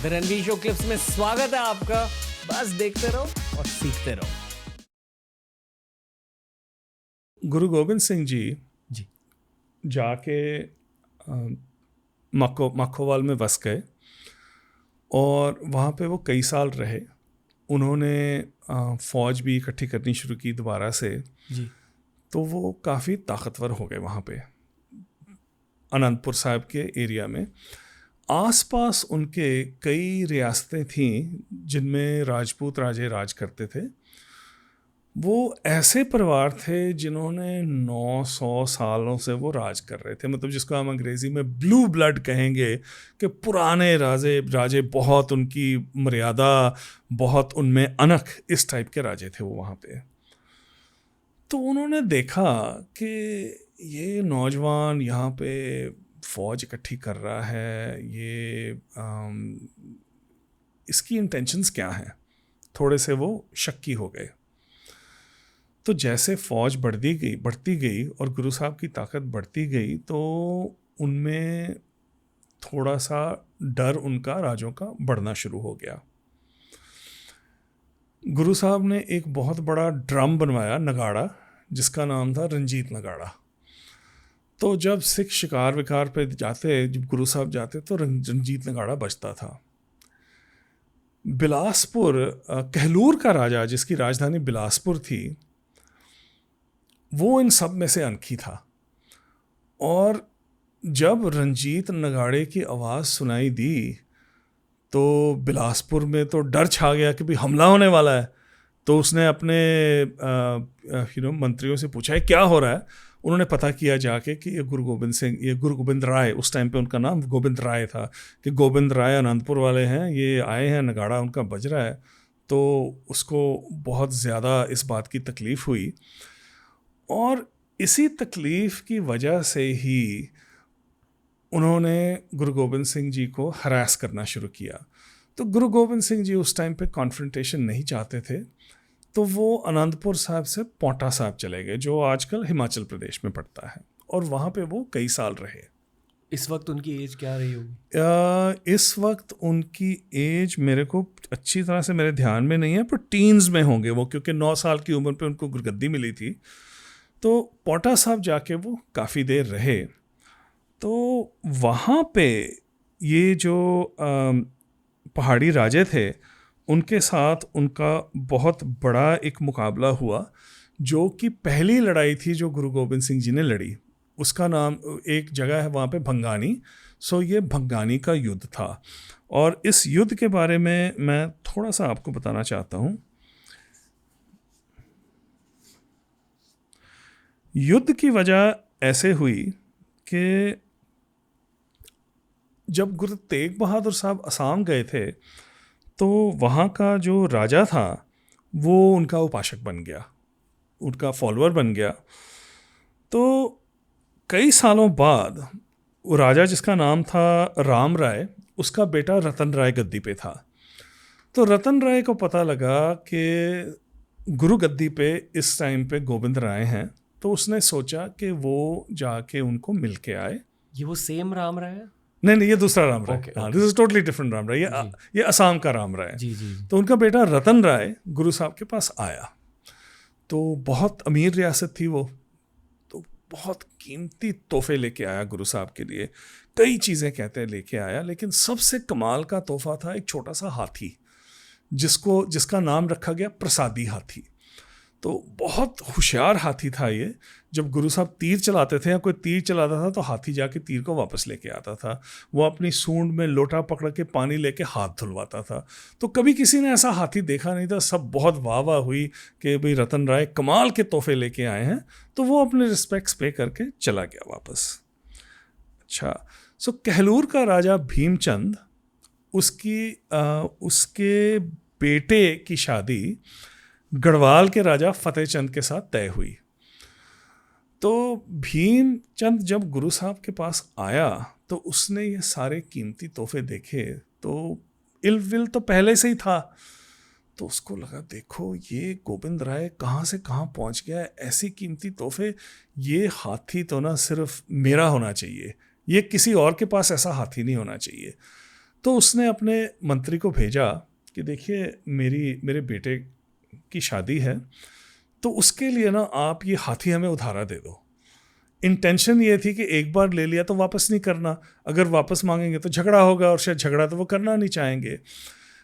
The Ranveer show clips में स्वागत है आपका। बस देखते रहो और सीखते रहो। गुरु गोविंद सिंह जी जी जाके मखोवाल में बस गए और वहाँ पे वो कई साल रहे। उन्होंने फ़ौज भी इकट्ठी करनी शुरू की दोबारा से। जी तो वो काफ़ी ताकतवर हो गए वहाँ पे अनंतपुर साहिब के एरिया में। आसपास उनके कई रियासतें थीं जिनमें राजपूत राजे राज करते थे। वो ऐसे परिवार थे जिन्होंने 900 सालों से वो राज कर रहे थे, मतलब जिसको हम अंग्रेज़ी में ब्लू ब्लड कहेंगे कि पुराने राजे बहुत उनकी मर्यादा, बहुत उनमें अनख, इस टाइप के राजे थे वो वहाँ पे। तो उन्होंने देखा कि ये नौजवान यहाँ पे फ़ौज इकट्ठी कर रहा है, ये इसकी इंटेंशंस क्या हैं। थोड़े से वो शक्की हो गए। तो जैसे फ़ौज बढ़ती गई और गुरु साहब की ताकत बढ़ती गई तो उनमें थोड़ा सा डर उनका राजों का बढ़ना शुरू हो गया। गुरु साहब ने एक बहुत बड़ा ड्रम बनवाया, नगाड़ा, जिसका नाम था रंजीत नगाड़ा। तो जब सिख शिकार विकार पे जाते, जब गुरु साहब जाते तो रंजीत नगाड़ा बजता था। बिलासपुर, कहलूर का राजा जिसकी राजधानी बिलासपुर थी, वो इन सब में से अनखी था। और जब रंजीत नगाड़े की आवाज़ सुनाई दी तो बिलासपुर में तो डर छा गया कि भाई हमला होने वाला है। तो उसने अपने मंत्रियों से पूछा है क्या हो रहा है। उन्होंने पता किया जाके कि ये गुरु गोविंद राय, उस टाइम पे उनका नाम गोविंद राय था, कि गोविंद राय अनंतपुर वाले हैं, ये आए हैं, नगाड़ा उनका बज रहा है। तो उसको बहुत ज़्यादा इस बात की तकलीफ़ हुई और इसी तकलीफ़ की वजह से ही उन्होंने गुरु गोविंद सिंह जी को हरास करना शुरू किया। तो गुरु गोविंद सिंह जी उस टाइम पे कॉन्फ्रंटेशन नहीं चाहते थे, तो वो अनंतपुर साहिब से पौंटा साहिब चले गए, जो आजकल हिमाचल प्रदेश में पड़ता है, और वहाँ पे वो कई साल रहे। इस वक्त उनकी एज क्या रही होगी? इस वक्त उनकी एज मेरे को अच्छी तरह से मेरे ध्यान में नहीं है, पर टीन्स में होंगे वो, क्योंकि 9 साल की उम्र पे उनको गुरगद्दी मिली थी। तो पौंटा साहिब जाके वो काफ़ी देर रहे। तो वहाँ पे ये जो पहाड़ी राजे थे, उनके साथ उनका बहुत बड़ा एक मुकाबला हुआ, जो कि पहली लड़ाई थी जो गुरु गोविंद सिंह जी ने लड़ी। उसका नाम, एक जगह है वहाँ पे भंगानी। सो ये भंगानी का युद्ध था। और इस युद्ध के बारे में मैं थोड़ा सा आपको बताना चाहता हूँ। युद्ध की वजह ऐसे हुई कि जब गुरु तेग बहादुर साहब असम गए थे तो वहाँ का जो राजा था वो उनका उपासक बन गया, उनका फॉलोअर बन गया। तो कई सालों बाद वो राजा, जिसका नाम था राम राय, उसका बेटा रतन राय गद्दी पे था। तो रतन राय को पता लगा कि गुरु गद्दी पे इस टाइम पे गोविंद राय हैं, तो उसने सोचा कि वो जाके उनको मिल के आए। ये वो सेम राम राय है? नहीं, ये दूसरा राम राय। Okay, हाँ, okay. This is totally different Ram Rai. ये असम का राम राय है। जी जी जी। तो उनका बेटा रतन राय गुरु साहब के पास आया। तो बहुत अमीर रियासत थी वो, तो बहुत कीमती तोहफे लेके आया गुरु साहब के लिए। कई चीज़ें कहते हैं लेके आया, लेकिन सबसे कमाल का तोहफा था एक छोटा सा हाथी, जिसका नाम रखा गया प्रसादी हाथी। तो बहुत होशियार हाथी था ये। जब गुरु साहब तीर चलाते थे या कोई तीर चलाता था तो हाथी जाके तीर को वापस लेके आता था। वो अपनी सूंड में लोटा पकड़ के पानी लेके हाथ धुलवाता था। तो कभी किसी ने ऐसा हाथी देखा नहीं था। सब बहुत वाह वाह हुई कि भाई रतन राय कमाल के तोहफे लेके आए हैं। तो वो अपने रिस्पेक्ट्स पे करके चला गया वापस। अच्छा, सो कहलूर का राजा भीमचंद, उसके बेटे की शादी गढ़वाल के राजा फतेहचंद के साथ तय हुई। तो भीमचंद जब गुरु साहब के पास आया तो उसने ये सारे कीमती तोहफे देखे, तो इलविल तो पहले से ही था। तो उसको लगा, देखो ये गोविंद राय कहाँ से कहाँ पहुँच गया है, ऐसी कीमती तोहफे। ये हाथी तो ना सिर्फ मेरा होना चाहिए, ये किसी और के पास ऐसा हाथी नहीं होना चाहिए। तो उसने अपने मंत्री को भेजा कि देखिए मेरे बेटे की शादी है, तो उसके लिए ना आप ये हाथी हमें उधारा दे दो। इंटेंशन ये थी कि एक बार ले लिया तो वापस नहीं करना, अगर वापस मांगेंगे तो झगड़ा होगा, और शायद झगड़ा तो वो करना नहीं चाहेंगे।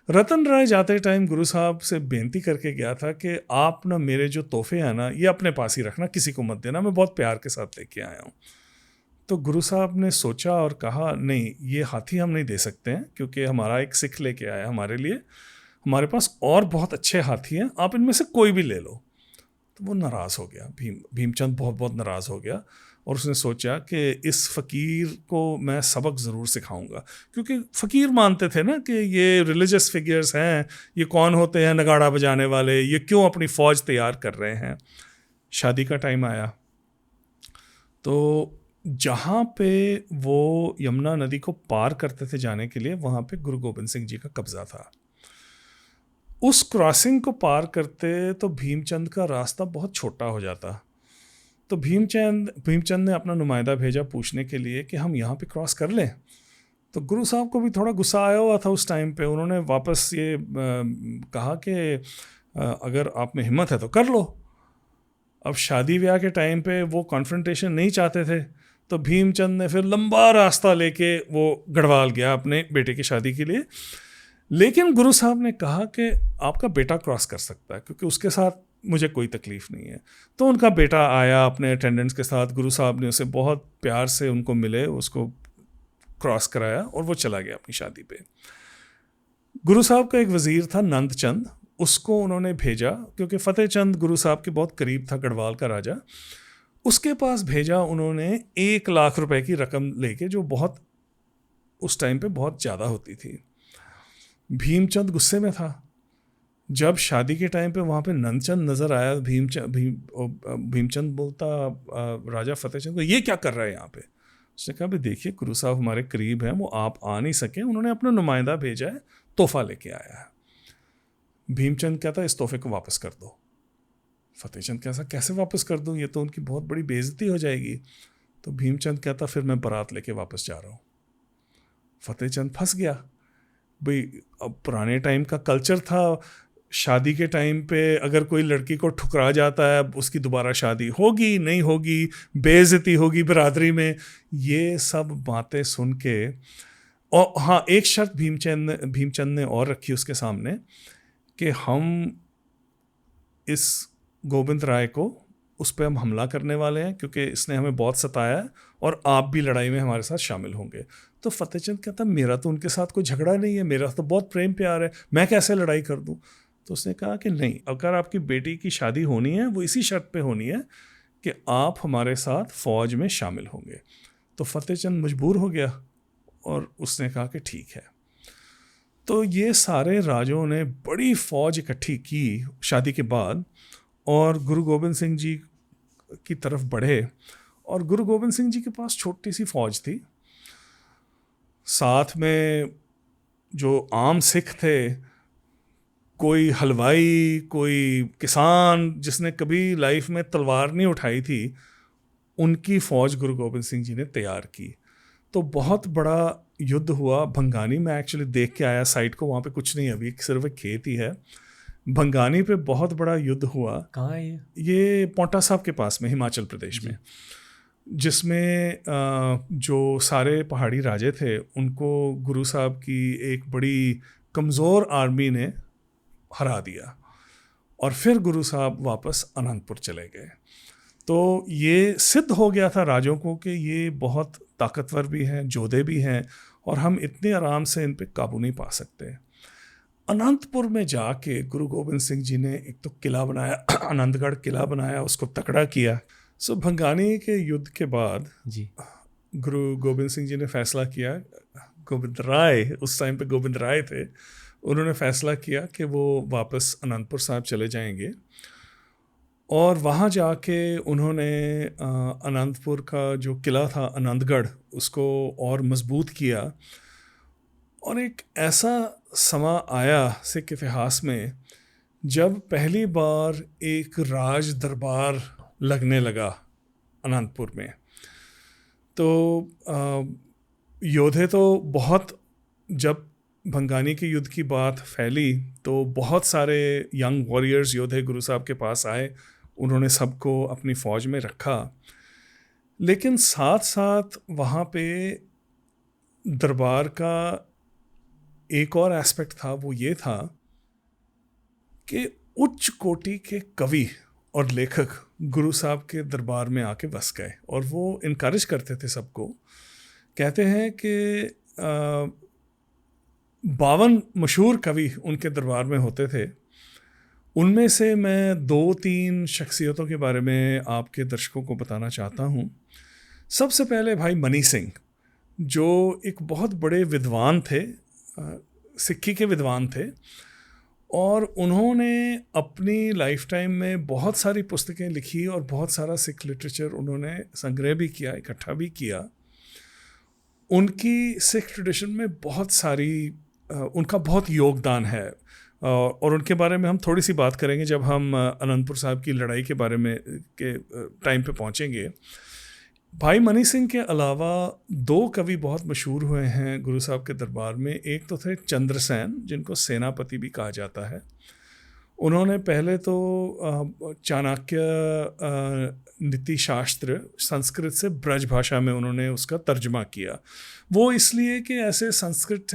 रतन राय जाते टाइम गुरु साहब से बेनती करके गया था कि आप ना मेरे जो तोहफे हैं ना, ये अपने पास ही रखना, किसी को मत देना, मैं बहुत प्यार के साथ लेके आया हूँ। तो गुरु साहब ने सोचा और कहा, नहीं, ये हाथी हम नहीं दे सकते हैं, क्योंकि हमारा एक सिख लेके आया हमारे लिए, हमारे पास और बहुत अच्छे हाथी हैं, आप इनमें से कोई भी ले लो। तो वो नाराज़ हो गया, भीमचंद बहुत नाराज़ हो गया, और उसने सोचा कि इस फ़कीर को मैं सबक ज़रूर सिखाऊंगा, क्योंकि फ़कीर मानते थे ना कि ये रिलीजियस फिगर्स हैं, ये कौन होते हैं नगाड़ा बजाने वाले, ये क्यों अपनी फ़ौज तैयार कर रहे हैं। शादी का टाइम आया, तो जहाँ पे वो यमुना नदी को पार करते थे जाने के लिए, वहाँ पे गुरु गोबिंद सिंह जी का कब्ज़ा था। उस क्रॉसिंग को पार करते तो भीमचंद का रास्ता बहुत छोटा हो जाता। तो भीमचंद ने अपना नुमाइंदा भेजा पूछने के लिए कि हम यहाँ पे क्रॉस कर लें। तो गुरु साहब को भी थोड़ा गुस्सा आया हुआ था उस टाइम पे। उन्होंने वापस ये कहा कि अगर आप में हिम्मत है तो कर लो। अब शादी ब्याह के टाइम पे वो कॉन्फ्रंटेशन नहीं चाहते थे, तो भीमचंद ने फिर लंबा रास्ता लेके वो गढ़वाल गया अपने बेटे की शादी के लिए। लेकिन गुरु साहब ने कहा कि आपका बेटा क्रॉस कर सकता है, क्योंकि उसके साथ मुझे कोई तकलीफ़ नहीं है। तो उनका बेटा आया अपने अटेंडेंट्स के साथ, गुरु साहब ने उसे बहुत प्यार से उनको मिले, उसको क्रॉस कराया और वो चला गया अपनी शादी पे। गुरु साहब का एक वज़ीर था नंदचंद, उसको उन्होंने भेजा, क्योंकि फ़तेह चंद गुरु साहब के बहुत करीब था, गढ़वाल का राजा। उसके पास भेजा उन्होंने 1 लाख रुपए की रकम लेके, जो बहुत उस टाइम पे बहुत ज़्यादा होती थी। भीमचंद गुस्से में था। जब शादी के टाइम पे वहाँ पे नंदचंद नज़र आया, भीमचंद बोलता राजा फ़तेह चंद को, ये क्या कर रहा है यहाँ पे। उसने कहा, भाई देखिए गुरु साहब हमारे करीब हैं, वो आप आ नहीं सके, उन्होंने अपना नुमाइंदा भेजा है, तोहफा लेके आया है। भीमचंद कहता, इस तोहफे को वापस कर दो। फ़तेह चंद कहता, कैसे वापस कर दूँ, ये तो उनकी बहुत बड़ी बेइज्जती हो जाएगी। तो भीमचंद कहता, फिर मैं बारात लेके वापस जा रहा हूँ। फ़तेह चंद फंस गया। भाई अब पुराने टाइम का कल्चर था, शादी के टाइम पे अगर कोई लड़की को ठुकरा जाता है, उसकी दोबारा शादी होगी नहीं होगी, बेइज्जती होगी बिरादरी में, ये सब बातें सुन के। और हाँ, एक शर्त भीमचंद ने और रखी उसके सामने कि हम इस गोविंद राय को, उस पर हम हमला करने वाले हैं, क्योंकि इसने हमें बहुत सताया है, और आप भी लड़ाई में हमारे साथ शामिल होंगे। तो फ़तेह चंद कहता, मेरा तो उनके साथ कोई झगड़ा नहीं है, मेरा तो बहुत प्रेम प्यार है, मैं कैसे लड़ाई कर दूं। तो उसने कहा कि नहीं, अगर आपकी बेटी की शादी होनी है, वो इसी शर्त पे होनी है कि आप हमारे साथ फ़ौज में शामिल होंगे। तो फ़तेह चंद मजबूर हो गया और उसने कहा कि ठीक है। तो ये सारे राजों ने बड़ी फ़ौज इकट्ठी की शादी के बाद, और गुरु गोबिंद सिंह जी की तरफ बढ़े। और गुरु गोबिंद सिंह जी के पास छोटी सी फ़ौज थी, साथ में जो आम सिख थे, कोई हलवाई, कोई किसान जिसने कभी लाइफ में तलवार नहीं उठाई थी, उनकी फ़ौज गुरु गोबिंद सिंह जी ने तैयार की। तो बहुत बड़ा युद्ध हुआ भंगानी में। एक्चुअली देख के आया साइट को, वहाँ पे कुछ नहीं, अभी सिर्फ एक खेत ही है। भंगानी पे बहुत बड़ा युद्ध हुआ। कहाँ है ये? ये पौंटा साहब के पास में, हिमाचल प्रदेश में, जिसमें जो सारे पहाड़ी राजे थे उनको गुरु साहब की एक बड़ी कमज़ोर आर्मी ने हरा दिया, और फिर गुरु साहब वापस अनंतपुर चले गए। तो ये सिद्ध हो गया था राजों को कि ये बहुत ताकतवर भी हैं, जोधे भी हैं, और हम इतने आराम से इन पे काबू नहीं पा सकते। अनंतपुर में जाके गुरु गोबिंद सिंह जी ने एक तो किला बनाया, आनंदगढ़ किला बनाया, उसको तकड़ा किया। सो भंगानी के युद्ध के बाद जी, गुरु गोबिंद सिंह जी ने फैसला किया, गोविंद राय, उस टाइम पे गोविंद राय थे, उन्होंने फैसला किया कि वो वापस अनंतपुर साहब चले जाएंगे। और वहाँ जाके उन्होंने अनंतपुर का जो किला था आनंदगढ़, उसको और मजबूत किया। और एक ऐसा समा आया सिख इतिहास में जब पहली बार एक राज दरबार लगने लगा अनंतपुर में। तो योद्धे तो बहुत जब भंगानी के युद्ध की बात फैली तो बहुत सारे यंग वॉरियर्स योद्धे गुरु साहब के पास आए, उन्होंने सबको अपनी फ़ौज में रखा। लेकिन साथ साथ वहाँ पे दरबार का एक और एस्पेक्ट था, वो ये था कि उच्च कोटि के कवि और लेखक गुरु साहब के दरबार में आके बस गए, और वो इनकरेज करते थे सबको। कहते हैं कि 52 मशहूर कवि उनके दरबार में होते थे। उनमें से मैं 2-3 शख्सियतों के बारे में आपके दर्शकों को बताना चाहता हूँ। सबसे पहले भाई मनी सिंह, जो एक बहुत बड़े विद्वान थे, सिक्खी के विद्वान थे, और उन्होंने अपनी लाइफ टाइम में बहुत सारी पुस्तकें लिखी और बहुत सारा सिख लिटरेचर उन्होंने संग्रह भी किया, इकट्ठा भी किया। उनकी सिख ट्रेडिशन में बहुत सारी उनका बहुत योगदान है, और उनके बारे में हम थोड़ी सी बात करेंगे जब हम अनंतपुर साहब की लड़ाई के बारे में के टाइम पे पहुंचेंगे। भाई मनी सिंह के अलावा 2 कवि बहुत मशहूर हुए हैं गुरु साहब के दरबार में। एक तो थे चंद्रसेन, जिनको सेनापति भी कहा जाता है। उन्होंने पहले तो चाणक्य नीति शास्त्र संस्कृत से ब्रज भाषा में उन्होंने उसका तर्जमा किया। वो इसलिए कि ऐसे संस्कृत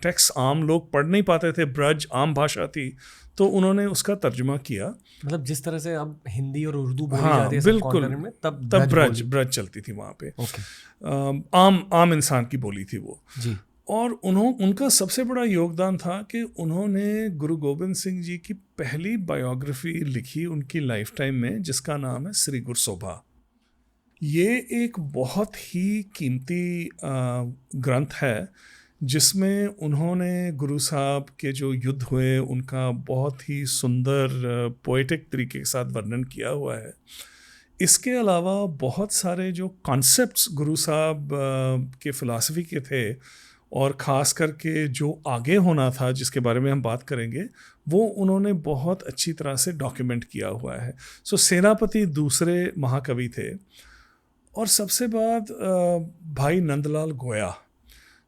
टेक्स्ट आम लोग पढ़ नहीं पाते थे, ब्रज आम भाषा थी, तो उन्होंने उसका तर्जुमा किया। मतलब जिस तरह से अब हिंदी और उर्दू बोली हाँ, जाती है बिल्कुल, में, तब ब्रज चलती थी वहाँ पे। ओके। आम इंसान की बोली थी वो जी। और उनका सबसे बड़ा योगदान था कि उन्होंने गुरु गोबिंद सिंह जी की पहली बायोग्राफी लिखी उनकी लाइफ टाइम में, जिसका नाम है श्री गुरसोभा। ये एक बहुत ही कीमती ग्रंथ है, जिसमें उन्होंने गुरु साहब के जो युद्ध हुए उनका बहुत ही सुंदर पोएटिक तरीके के साथ वर्णन किया हुआ है। इसके अलावा बहुत सारे जो कॉन्सेप्ट्स गुरु साहब के फ़िलासफ़ी के थे, और ख़ास करके जो आगे होना था जिसके बारे में हम बात करेंगे, वो उन्होंने बहुत अच्छी तरह से डॉक्यूमेंट किया हुआ है। सो सेनापति दूसरे महाकवि थे। और सबसे बाद भाई नंदलाल गोया।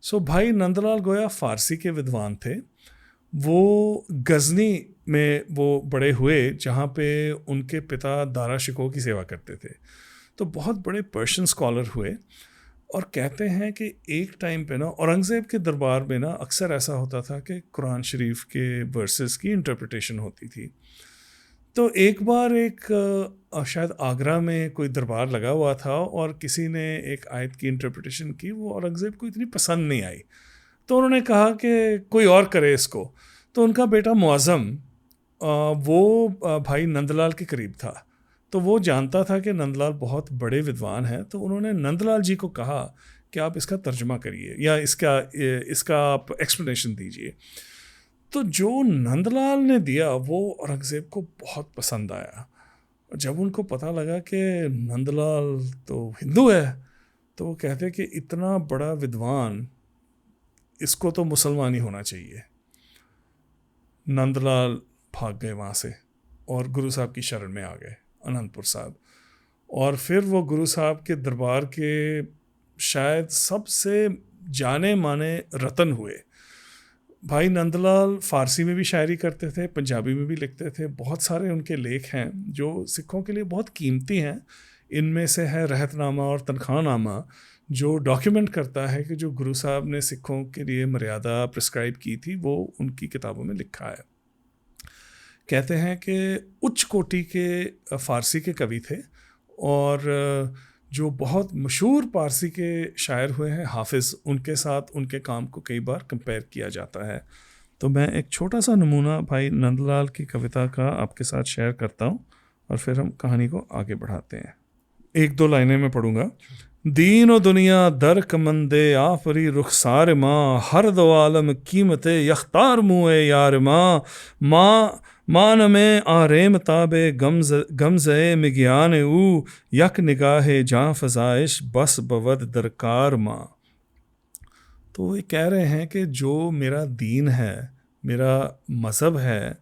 सो भाई नंदलाल गोया फ़ारसी के विद्वान थे। वो गज़नी में वो बड़े हुए, जहाँ पे उनके पिता दारा शिकोह की सेवा करते थे, तो बहुत बड़े पर्शियन स्कॉलर हुए। और कहते हैं कि एक टाइम पे ना औरंगज़ेब के दरबार में ना अक्सर ऐसा होता था कि कुरान शरीफ के वर्सेस की इंटरप्रिटेशन होती थी। तो एक बार शायद आगरा में कोई दरबार लगा हुआ था और किसी ने एक आयत की इंटरप्रिटेशन की, वो औरंगज़ेब को इतनी पसंद नहीं आई, तो उन्होंने कहा कि कोई और करे इसको। तो उनका बेटा मुअज़्ज़म वो भाई नंदलाल के करीब था, तो वो जानता था कि नंदलाल बहुत बड़े विद्वान हैं, तो उन्होंने नंदलाल जी को कहा कि आप इसका तर्जुमा करिए या इसका आप एक्सप्लेनेशन दीजिए। तो जो नंदलाल ने दिया वो औरंगज़ेब को बहुत पसंद आया। जब उनको पता लगा कि नंदलाल तो हिंदू है, तो वो कहते कि इतना बड़ा विद्वान, इसको तो मुसलमान ही होना चाहिए। नंदलाल भाग गए वहाँ से और गुरु साहब की शरण में आ गए, अनंतपुर साहब। और फिर वो गुरु साहब के दरबार के शायद सबसे जाने माने रतन हुए। भाई नंदलाल फ़ारसी में भी शायरी करते थे, पंजाबी में भी लिखते थे। बहुत सारे उनके लेख हैं जो सिखों के लिए बहुत कीमती हैं। इनमें से है रहतनामा और तनख्वाहनामा, जो डॉक्यूमेंट करता है कि जो गुरु साहब ने सिखों के लिए मर्यादा प्रिस्क्राइब की थी, वो उनकी किताबों में लिखा है। कहते हैं कि उच्च कोटि के फ़ारसी के कवि थे, और जो बहुत मशहूर पारसी के शायर हुए हैं हाफिज़, उनके साथ उनके काम को कई बार कंपेयर किया जाता है। तो मैं एक छोटा सा नमूना भाई नंदलाल की कविता का आपके साथ शेयर करता हूँ, और फिर हम कहानी को आगे बढ़ाते हैं। 1-2 लाइनें में पढ़ूँगा। दीन व दुनिया दर कमंदे आफरी रुखसार माँ, हर दो आलम कीमते यख्तार मुए यार माँ मान में आरेम ताबे गमज़े मिग्यान ऊ, यक निगाहे जाँ फजाइश बस बवद दरकार माँ। तो ये कह रहे हैं कि जो मेरा दीन है, मेरा मज़हब है,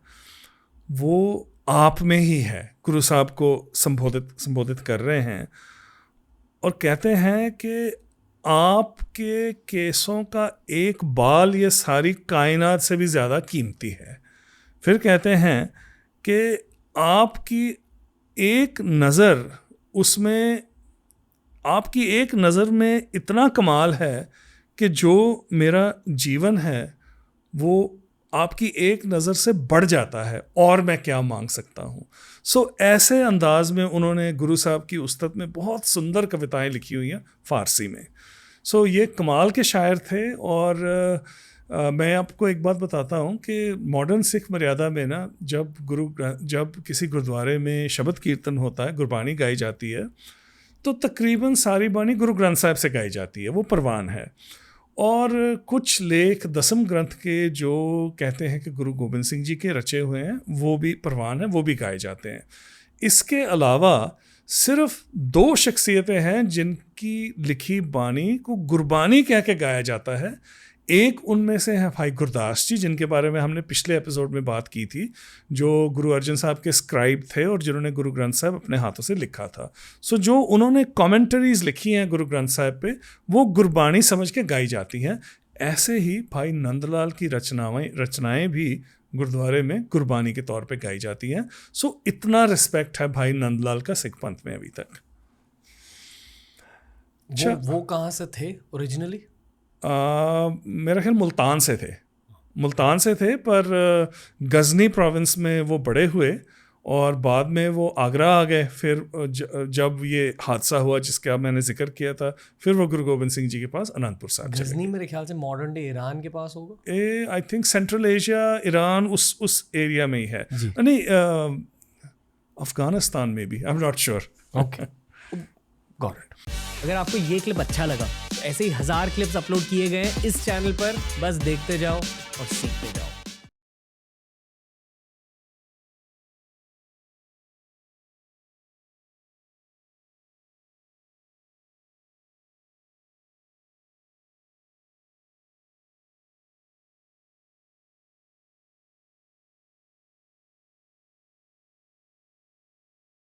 वो आप में ही है। गुरु साहब को संबोधित कर रहे हैं, और कहते हैं कि आपके केसों का एक बाल ये सारी कायनात से भी ज़्यादा कीमती है। फिर कहते हैं कि आपकी एक नज़र, उसमें आपकी एक नज़र में इतना कमाल है कि जो मेरा जीवन है वो आपकी एक नज़र से बढ़ जाता है, और मैं क्या मांग सकता हूँ। सो ऐसे अंदाज में उन्होंने गुरु साहब की उस्तत में बहुत सुंदर कविताएं लिखी हुई हैं फ़ारसी में। सो ये कमाल के शायर थे। और मैं आपको एक बात बताता हूँ कि मॉडर्न सिख मर्यादा में ना, जब किसी गुरुद्वारे में शब्द कीर्तन होता है, गुरबानी गाई जाती है, तो तकरीबन सारी बानी गुरु ग्रंथ साहिब से गाई जाती है, वो परवान है। और कुछ लेख दसम ग्रंथ के जो कहते हैं कि गुरु गोबिंद सिंह जी के रचे हुए हैं, वो भी परवान है, वो भी गाए जाते हैं। इसके अलावा सिर्फ 2 शख्सियतें हैं जिनकी लिखी बानी को गुरबानी कह के गाया जाता है। एक उनमें से है भाई गुरदास जी, जिनके बारे में हमने पिछले एपिसोड में बात की थी, जो गुरु अर्जन साहब के स्क्राइब थे और जिन्होंने गुरु ग्रंथ साहब अपने हाथों से लिखा था। सो जो उन्होंने कमेंटरीज लिखी हैं गुरु ग्रंथ साहब पे, वो गुरबानी समझ के गाई जाती हैं। ऐसे ही भाई नंदलाल की रचनाएं भी गुरुद्वारे में गुरबानी के तौर पे गाई जाती हैं। सो इतना रिस्पेक्ट है भाई नंदलाल का सिख पंथ में अभी तक। वो कहाँ से थे ओरिजिनली? मेरा ख्याल मुल्तान से थे, पर गजनी प्रोविंस में वो बड़े हुए और बाद में वो आगरा आ गए। फिर जब ये हादसा हुआ जिसका मैंने जिक्र किया था, फिर वो गुरु गोबिंद सिंह जी के पास अनंतपुर साहब चले गए। गजनी मेरे ख्याल से मॉडर्न डे ईरान के पास होगा। I think central Asia, Iran, उस एरिया में ही है। नहीं, अफगानिस्तान में भी, I am not sure. Okay, got it. अगर आपको ये क्लिप अच्छा लगा तो ऐसे ही 1000 क्लिप्स अपलोड किए गए हैं इस चैनल पर, बस देखते जाओ और सीखते जाओ।